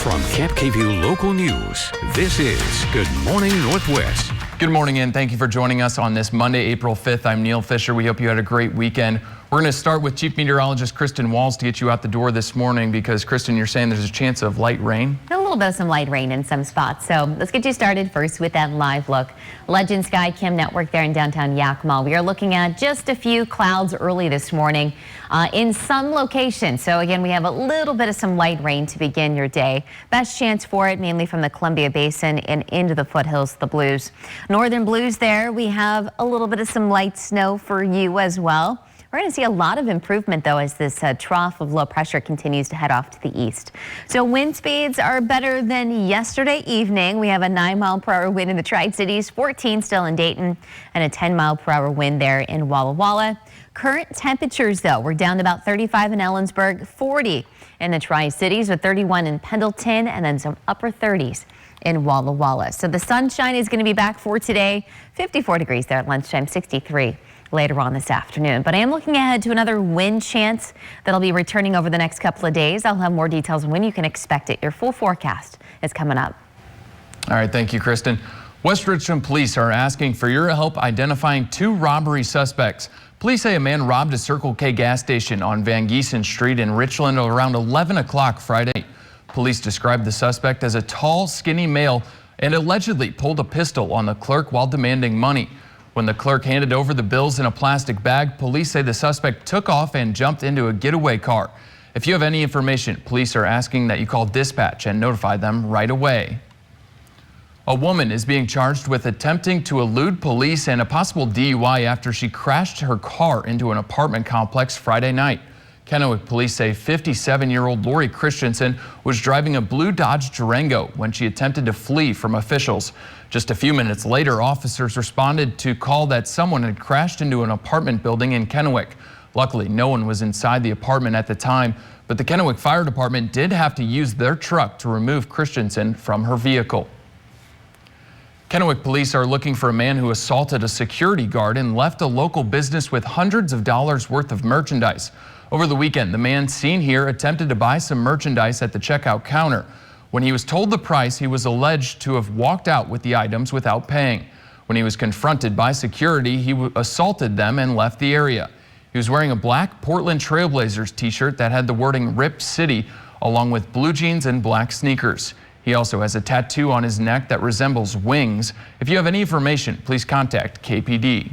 From KPVU Local News, this is Good Morning Northwest. Good morning and thank you for joining us on this Monday, April 5th. I'm Neil Fischer. We hope you had a great weekend. We're going to start with Chief Meteorologist Kristin Walls to get you out the door this morning because, Kristin, you're saying there's a chance of light rain? A little bit of some light rain in some spots. So let's get you started first with that live look. Legend Sky Cam Network there in downtown Yakima. We are looking at just a few clouds early this morning in some locations. So again, we have a little bit of some light rain to begin your day. Best chance for it mainly from the Columbia Basin and into the foothills, the Blues. Northern Blues there, we have a little bit of some light snow for you as well. We're going to see a lot of improvement, though, as this trough of low pressure continues to head off to the east. So wind speeds are better than yesterday evening. We have a 9-mile-per-hour wind in the Tri-Cities, 14 still in Dayton, and a 10-mile-per-hour wind there in Walla Walla. Current temperatures, though, we're down to about 35 in Ellensburg, 40 in the Tri-Cities, with 31 in Pendleton, and then some upper 30s in Walla Walla. So the sunshine is going to be back for today. 54 degrees there at lunchtime, 63 later on this afternoon. But I am looking ahead to another wind chance that'll be returning over the next couple of days. I'll have more details on when you can expect it. Your full forecast is coming up. All right, thank you, Kristin. West Richmond police are asking for your help identifying 2 robbery suspects. Police say a man robbed a Circle K gas station on Van Giesen Street in Richland around 11 o'clock Friday. Police described the suspect as a tall, skinny male and allegedly pulled a pistol on the clerk while demanding money. When the clerk handed over the bills in a plastic bag, police say the suspect took off and jumped into a getaway car. If you have any information, police are asking that you call dispatch and notify them right away. A woman is being charged with attempting to elude police and a possible DUI after she crashed her car into an apartment complex Friday night. Kennewick police say 57-year-old Lori Christensen was driving a blue Dodge Durango when she attempted to flee from officials. Just a few minutes later, officers responded to call that someone had crashed into an apartment building in Kennewick. Luckily, no one was inside the apartment at the time, but the Kennewick Fire Department did have to use their truck to remove Christensen from her vehicle. Kennewick police are looking for a man who assaulted a security guard and left a local business with hundreds of dollars worth of merchandise. Over the weekend, the man seen here attempted to buy some merchandise at the checkout counter. When he was told the price, he was alleged to have walked out with the items without paying. When he was confronted by security, he assaulted them and left the area. He was wearing a black Portland Trailblazers t-shirt that had the wording Rip City, along with blue jeans and black sneakers. He also has a tattoo on his neck that resembles wings. If you have any information, please contact KPD.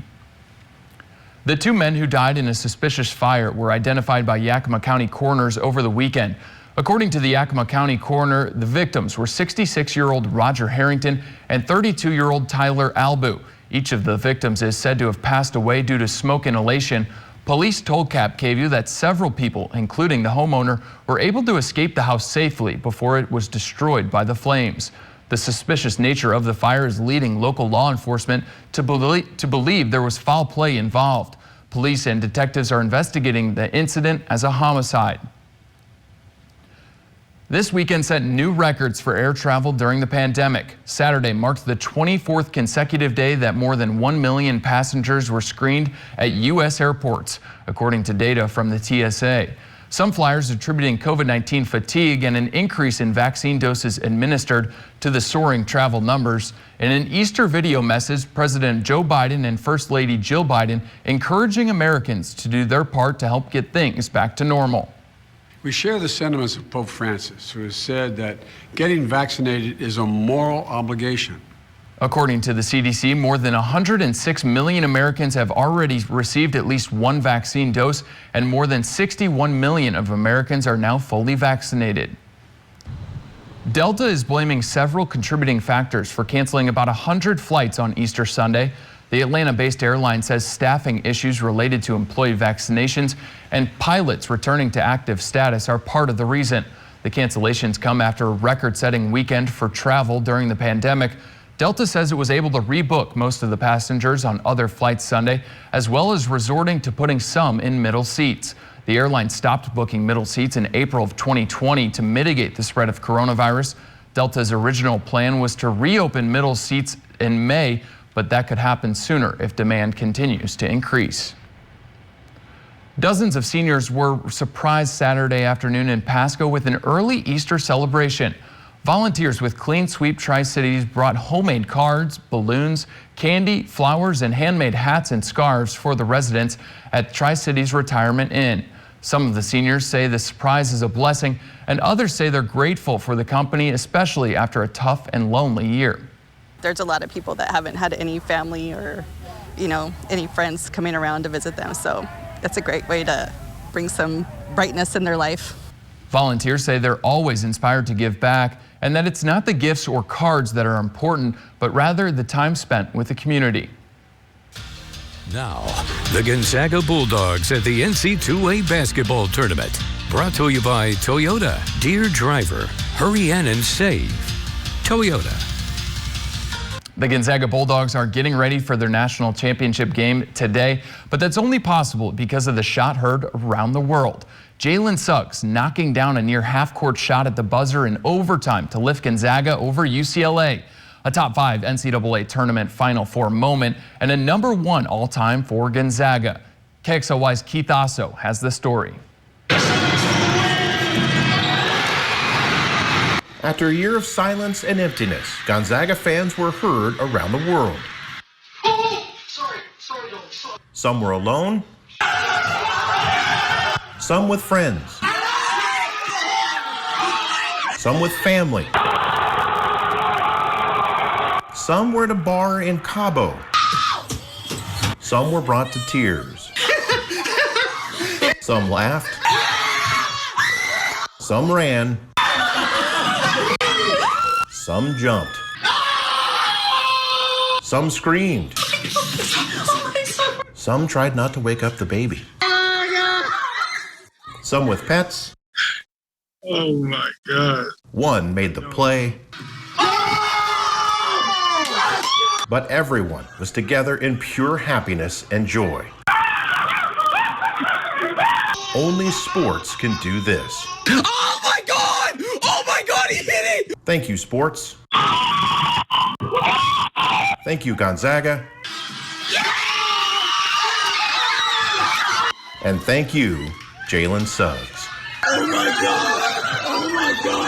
The 2 men who died in a suspicious fire were identified by Yakima County coroners over the weekend. According to the Yakima County coroner, the victims were 66-year-old Roger Harrington and 32-year-old Tyler Albu. Each of the victims is said to have passed away due to smoke inhalation. Police told KPVU that several people, including the homeowner, were able to escape the house safely before it was destroyed by the flames. The suspicious nature of the fire is leading local law enforcement to believe there was foul play involved. Police and detectives are investigating the incident as a homicide. This weekend set new records for air travel during the pandemic. Saturday marked the 24th consecutive day that more than 1 million passengers were screened at U.S. airports, according to data from the TSA. Some flyers attributing COVID-19 fatigue and an increase in vaccine doses administered to the soaring travel numbers. In an Easter video message, President Joe Biden and First Lady Jill Biden encouraging Americans to do their part to help get things back to normal. We share the sentiments of Pope Francis, who has said that getting vaccinated is a moral obligation. According to the CDC, more than 106 million Americans have already received at least 1 vaccine dose, and more than 61 million of Americans are now fully vaccinated. Delta is blaming several contributing factors for canceling about 100 flights on Easter Sunday. The Atlanta-based airline says staffing issues related to employee vaccinations and pilots returning to active status are part of the reason. The cancellations come after a record-setting weekend for travel during the pandemic. Delta says it was able to rebook most of the passengers on other flights Sunday, as well as resorting to putting some in middle seats. The airline stopped booking middle seats in April of 2020 to mitigate the spread of coronavirus. Delta's original plan was to reopen middle seats in May, but that could happen sooner if demand continues to increase. Dozens of seniors were surprised Saturday afternoon in Pasco with an early Easter celebration. Volunteers with Clean Sweep Tri-Cities brought homemade cards, balloons, candy, flowers, and handmade hats and scarves for the residents at Tri-Cities Retirement Inn. Some of the seniors say the surprise is a blessing, and others say they're grateful for the company, especially after a tough and lonely year. There's a lot of people that haven't had any family or, any friends coming around to visit them. So that's a great way to bring some brightness in their life. Volunteers say they're always inspired to give back and that it's not the gifts or cards that are important, but rather the time spent with the community. Now, the Gonzaga Bulldogs at the NC2A basketball tournament. Brought to you by Toyota. Dear driver, hurry in and save. Toyota. The Gonzaga Bulldogs are getting ready for their national championship game today, but that's only possible because of the shot heard around the world. Jalen Suggs knocking down a near half-court shot at the buzzer in overtime to lift Gonzaga over UCLA. A top 5 NCAA tournament Final Four moment and a #1 all-time for Gonzaga. KXLY's Keith Asso has the story. After a year of silence and emptiness, Gonzaga fans were heard around the world. Some were alone, some with friends, some with family. Some were at a bar in Cabo. Some were brought to tears. Some laughed. Some ran. Some jumped. Some screamed. Some tried not to wake up the baby. Some with pets. Oh my God. One made the play. But everyone was together in pure happiness and joy. Only sports can do this. Oh my God! Oh my God, he hit it! Thank you, sports. Thank you, Gonzaga. And thank you, Jalen Suggs. Oh my God! Oh my God!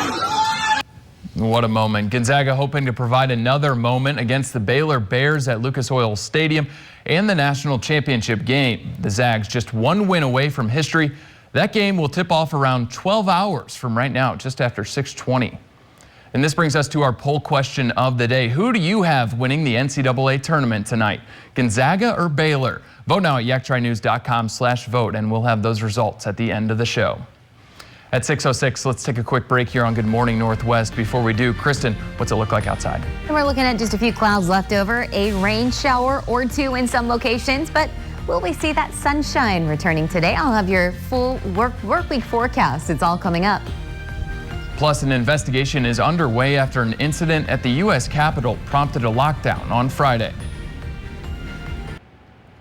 What a moment. Gonzaga hoping to provide another moment against the Baylor Bears at Lucas Oil Stadium and the national championship game. The Zags just one win away from history. That game will tip off around 12 hours from right now, just after 6:20. And this brings us to our poll question of the day. Who do you have winning the NCAA tournament tonight? Gonzaga or Baylor? Vote now at yaktrinews.com/vote, and we'll have those results at the end of the show. At 6:06, let's take a quick break here on Good Morning Northwest. Before we do, Kristin, what's it look like outside? And we're looking at just a few clouds left over, a rain shower or two in some locations, but will we see that sunshine returning today? I'll have your full work week forecast. It's all coming up. Plus, an investigation is underway after an incident at the U.S. Capitol prompted a lockdown on Friday.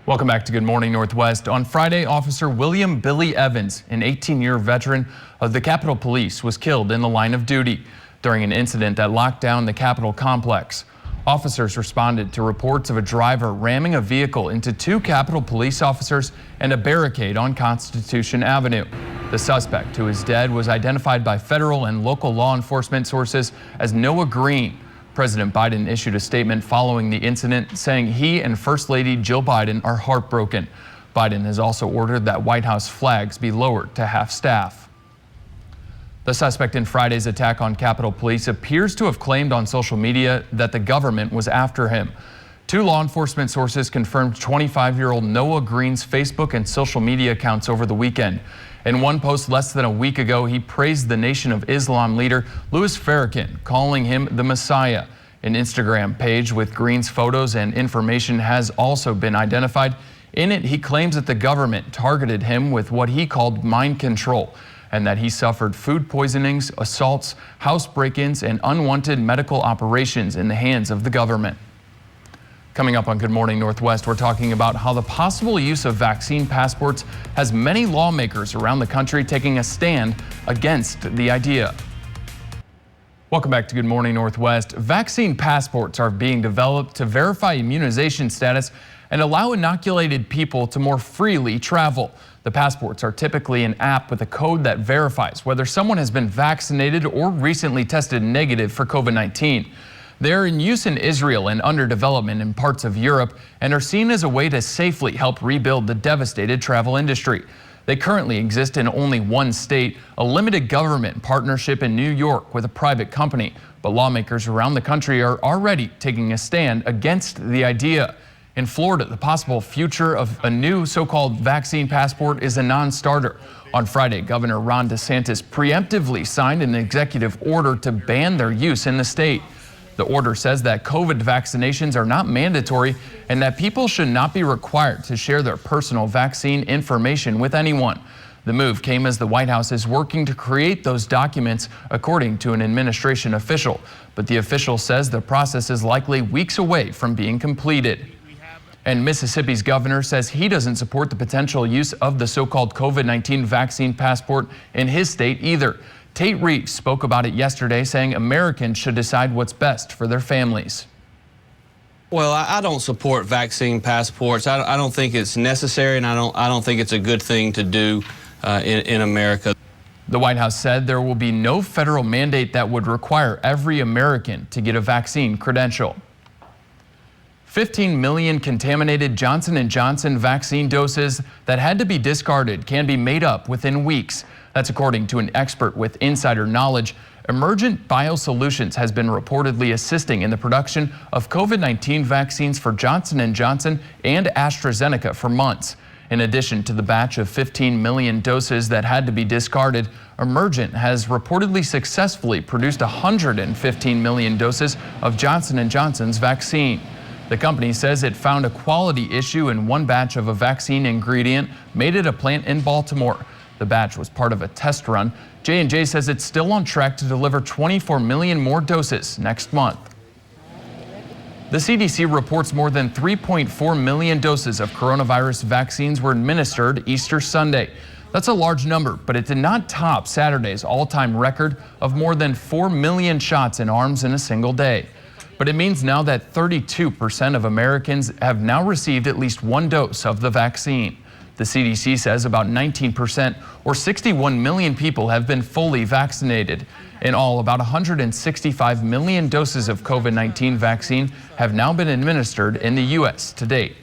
Welcome back to Good Morning Northwest. On Friday, Officer William Billy Evans, an 18-year veteran of the Capitol Police, was killed in the line of duty during an incident that locked down the Capitol complex. Officers responded to reports of a driver ramming a vehicle into 2 Capitol Police officers and a barricade on Constitution Avenue. The suspect, who is dead, was identified by federal and local law enforcement sources as Noah Green. President Biden issued a statement following the incident, saying he and First Lady Jill Biden are heartbroken. Biden has also ordered that White House flags be lowered to half-staff. The suspect in Friday's attack on Capitol Police appears to have claimed on social media that the government was after him. 2 law enforcement sources confirmed 25-year-old Noah Green's Facebook and social media accounts over the weekend. In one post less than a week ago, he praised the Nation of Islam leader Louis Farrakhan, calling him the Messiah. An Instagram page with Green's photos and information has also been identified. In it, he claims that the government targeted him with what he called mind control, and that he suffered food poisonings, assaults, house break-ins, and unwanted medical operations in the hands of the government. Coming up on Good Morning Northwest, we're talking about how the possible use of vaccine passports has many lawmakers around the country taking a stand against the idea. Welcome back to Good Morning Northwest. Vaccine passports are being developed to verify immunization status and allow inoculated people to more freely travel. The passports are typically an app with a code that verifies whether someone has been vaccinated or recently tested negative for COVID-19. They're in use in Israel and under development in parts of Europe and are seen as a way to safely help rebuild the devastated travel industry. They currently exist in only one state, a limited government partnership in New York with a private company. But lawmakers around the country are already taking a stand against the idea. In Florida, the possible future of a new so-called vaccine passport is a non-starter. On Friday, Governor Ron DeSantis preemptively signed an executive order to ban their use in the state. The order says that COVID vaccinations are not mandatory and that people should not be required to share their personal vaccine information with anyone. The move came as the White House is working to create those documents, according to an administration official. But the official says the process is likely weeks away from being completed. And Mississippi's governor says he doesn't support the potential use of the so-called COVID-19 vaccine passport in his state either. Tate Reeves spoke about it yesterday, saying Americans should decide what's best for their families. Well, I don't support vaccine passports. I don't think it's necessary, and I don't think it's a good thing to do in America. The White House said there will be no federal mandate that would require every American to get a vaccine credential. 15 million contaminated Johnson & Johnson vaccine doses that had to be discarded can be made up within weeks. That's according to an expert with insider knowledge. Emergent Biosolutions has been reportedly assisting in the production of COVID-19 vaccines for Johnson & Johnson and AstraZeneca for months. In addition to the batch of 15 million doses that had to be discarded, Emergent has reportedly successfully produced 115 million doses of Johnson & Johnson's vaccine. The company says it found a quality issue in one batch of a vaccine ingredient made at a plant in Baltimore. The batch was part of a test run. J&J says it's still on track to deliver 24 million more doses next month. The CDC reports more than 3.4 million doses of coronavirus vaccines were administered Easter Sunday. That's a large number, but it did not top Saturday's all-time record of more than 4 million shots in arms in a single day. But it means now that 32% of Americans have now received at least one dose of the vaccine. The CDC says about 19%, or 61 million people, have been fully vaccinated. In all, about 165 million doses of COVID-19 vaccine have now been administered in the U.S. to date.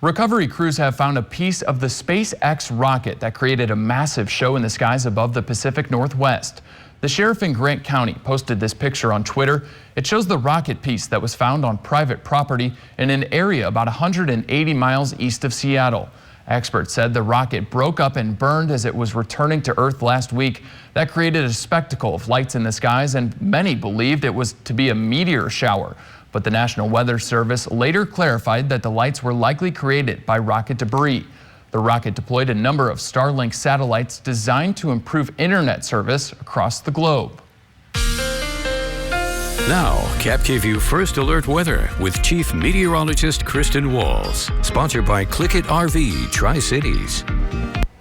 Recovery crews have found a piece of the SpaceX rocket that created a massive show in the skies above the Pacific Northwest. The sheriff in Grant County posted this picture on Twitter. It shows the rocket piece that was found on private property in an area about 180 miles east of Seattle. Experts said the rocket broke up and burned as it was returning to Earth last week. That created a spectacle of lights in the skies, and many believed it was to be a meteor shower. But the National Weather Service later clarified that the lights were likely created by rocket debris. The rocket deployed a number of Starlink satellites designed to improve internet service across the globe. Now, KapKVU First Alert Weather with Chief Meteorologist Kristin Walls. Sponsored by Click It RV Tri-Cities.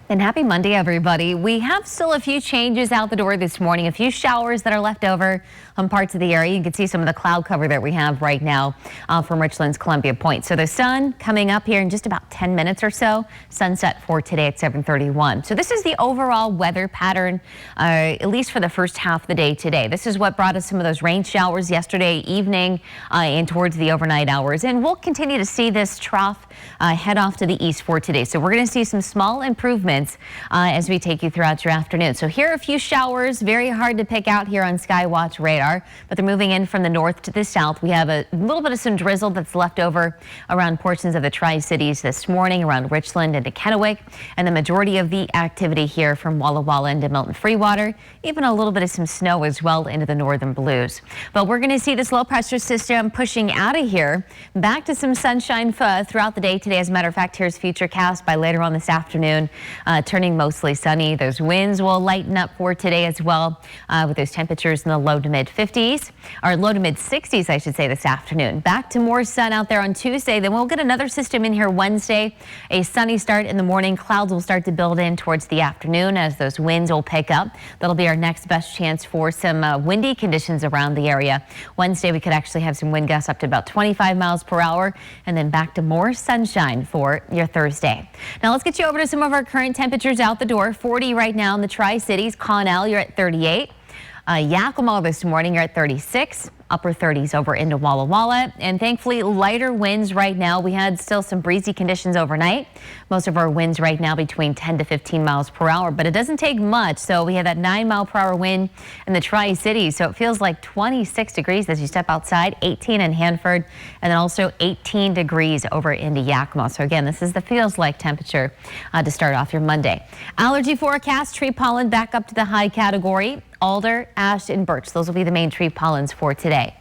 And happy Monday, everybody. We have still a few changes out the door this morning, a few showers that are left over on parts of the area. You can see some of the cloud cover that we have right now from Richland's Columbia Point. So the sun coming up here in just about 10 minutes or so. Sunset for today at 7:31. So this is the overall weather pattern, at least for the first half of the day today. This is what brought us some of those rain showers yesterday evening and towards the overnight hours. And we'll continue to see this trough head off to the east for today. So we're going to see some small improvements as we take you throughout your afternoon. So here are a few showers, very hard to pick out here on Skywatch radar, but they're moving in from the north to the south. We have a little bit of some drizzle that's left over around portions of the Tri-Cities this morning, around Richland into Kennewick, and the majority of the activity here from Walla Walla into Milton Freewater, even a little bit of some snow as well into the northern blues. But we're going to see this low pressure system pushing out of here back to some sunshine throughout the day today. As a matter of fact, here's Futurecast by later on this afternoon. turning mostly sunny. Those winds will lighten up for today as well, with those temperatures in the low to mid 50s, or low to mid 60s, I should say, this afternoon. Back to more sun out there on Tuesday. Then we'll get another system in here Wednesday. A sunny start in the morning. Clouds will start to build in towards the afternoon as those winds will pick up. That'll be our next best chance for some windy conditions around the area. Wednesday, we could actually have some wind gusts up to about 25 miles per hour, and then back to more sunshine for your Thursday. Now let's get you over to some of our current temperatures out the door. 40 right now in the Tri-Cities. Connell, you're at 38. Yakima this morning, you're at 36. Upper 30s over into Walla Walla, and thankfully lighter winds right now. We had still some breezy conditions overnight. Most of our winds right now between 10 to 15 miles per hour, but it doesn't take much. So we have that 9-mile-per-hour wind in the Tri-Cities. So it feels like 26 degrees as you step outside, 18 in Hanford, and then also 18 degrees over into Yakima. So again, this is the feels like temperature to start off your Monday. Allergy forecast, tree pollen back up to the high category. Alder, ash, and birch. Those will be the main tree pollens for today.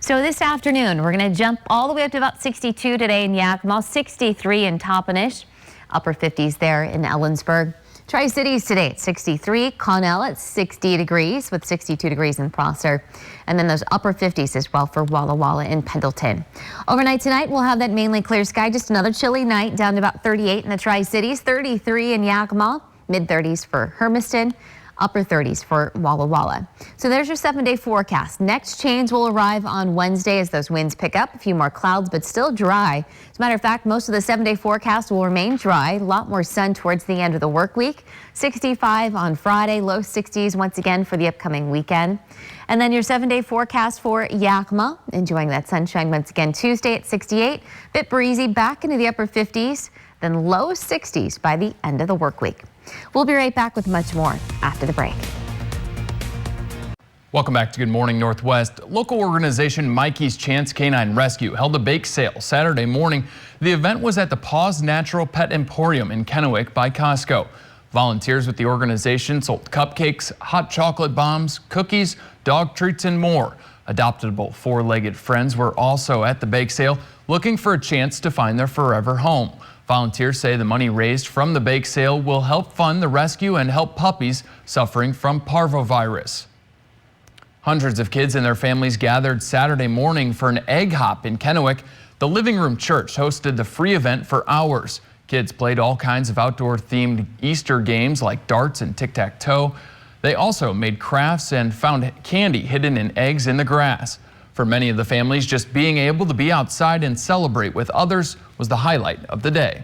So this afternoon, we're going to jump all the way up to about 62 today in Yakima, 63 in Toppenish, upper 50s there in Ellensburg. Tri-Cities today at 63, Connell at 60 degrees with 62 degrees in Prosser, and then those upper 50s as well for Walla Walla and Pendleton. Overnight tonight, we'll have that mainly clear sky, just another chilly night down to about 38 in the Tri-Cities, 33 in Yakima, mid-30s for Hermiston, upper 30s for Walla Walla. So there's your 7-day forecast. Next change will arrive on Wednesday as those winds pick up. A few more clouds, but still dry. As a matter of fact, most of the 7-day forecast will remain dry. A lot more sun towards the end of the work week. 65 on Friday, low 60s once again for the upcoming weekend. And then your 7-day forecast for Yakima. Enjoying that sunshine once again Tuesday at 68. Bit breezy back into the upper 50s, then low 60s by the end of the work week. We'll be right back with much more after the break. Welcome back to Good Morning Northwest. Local organization Mikey's Chance Canine Rescue held a bake sale Saturday morning. The event was at the Paws Natural Pet Emporium in Kennewick by Costco. Volunteers with the organization sold cupcakes, hot chocolate bombs, cookies, dog treats, and more. Adoptable four-legged friends were also at the bake sale looking for a chance to find their forever home. Volunteers say the money raised from the bake sale will help fund the rescue and help puppies suffering from parvovirus. Hundreds of kids and their families gathered Saturday morning for an egg hop in Kennewick. The Living Room Church hosted the free event for hours. Kids played all kinds of outdoor-themed Easter games like darts and tic-tac-toe. They also made crafts and found candy hidden in eggs in the grass. For many of the families, just being able to be outside and celebrate with others was the highlight of the day.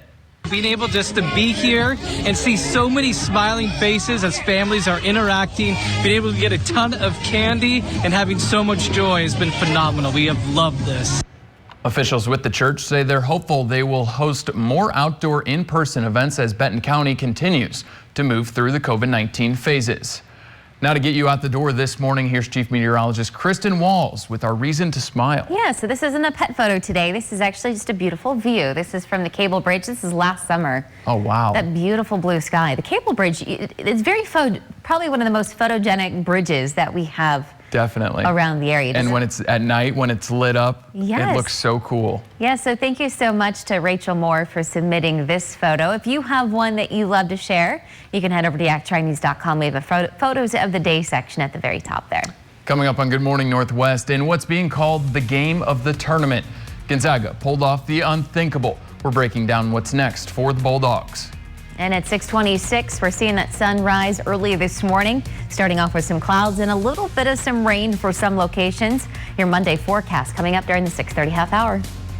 Being able just to be here and see so many smiling faces as families are interacting, being able to get a ton of candy and having so much joy has been phenomenal. We have loved this. Officials with the church say they're hopeful they will host more outdoor in-person events as Benton County continues to move through the COVID-19 phases. Now to get you out the door this morning, here's Chief Meteorologist Kristin with our reason to smile. Yeah, so this isn't a pet photo today. This is actually just a beautiful view. This is from the Cable Bridge. This is last summer. Oh, wow. That beautiful blue sky. The Cable Bridge, it's probably one of the most photogenic bridges that we have. Definitely. Around the area. And when it's at night, when it's lit up, yes. It looks so cool. Yeah, so thank you so much to Rachel Moore for submitting this photo. If you have one that you love to share, you can head over to yaktrinews.com. We have a photos of the day section at the very top there. Coming up on Good Morning Northwest, in what's being called the game of the tournament, Gonzaga pulled off the unthinkable. We're breaking down what's next for the Bulldogs. And at 6:26, we're seeing that sunrise early this morning, starting off with some clouds and a little bit of some rain for some locations. Your Monday forecast coming up during the 6:30 half hour.